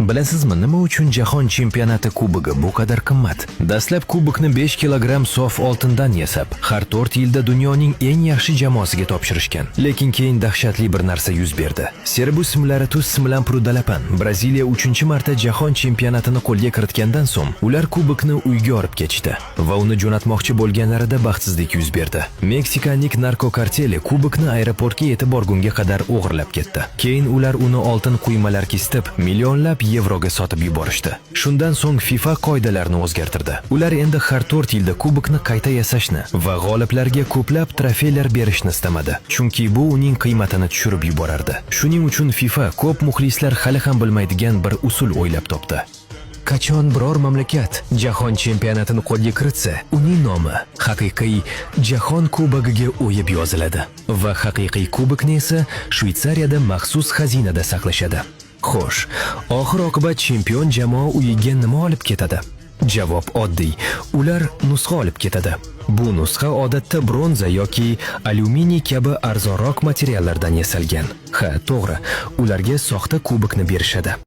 Bilasizmi, nima uchun Jahon chempionati kubogi bu qadar qimmat? Dastlab kubokni 5 kilogramm sof oltindan yasab, har 4 yilda dunyoning eng yaxshi jamoasiga topshirishgan. Lekin keyin dahshatli bir narsa yuz berdi. Serabus Milaratus Simlan Prudalapan Braziliya 3-marta Jahon chempionatini qo'lga kiritgandan so'ng, ular kubokni uyga olib ketishdi va uni jo'natmoqchi bo'lganlarida baxtsizlik yuz berdi. Meksikalik narkokarteli kubokni aeroportga yetib borgunga qadar o'g'irlab ketdi. Keyin ular uni oltin quymalarga isitib, millionlab yevroga sotib yuborishdi. Shundan so'ng FIFA qoidalarini o'zgartirdi. Ular endi har 4 yilda kubokni qayta yasashni va g'oliblarga ko'plab trofeylar berishni istamadi, chunki bu uning qiymatini tushirib yuborardi. Shuning uchun FIFA ko'p muxlislar hali ham bilmaydigan bir usul o'ylab topdi. Qachon biror mamlakat Jahon chempionatini qo'lga kiritsa, uning nomi haqiqiy Jahon kubogiga o'yib yoziladi va haqiqiy kubokni esa Shveysariyada maxsus xazinada saqlashadi. Xo'sh, oxir-oqibat chempion jamoa uyiga nima olib ketadi? Javob oddiy. Ular nusxa olib ketadi. Bu nusxa odatda bronza yoki alyuminiy kabi arzonroq materiallardan yasalgan. Ha, to'g'ri, ularga soxta kubokni berishadi.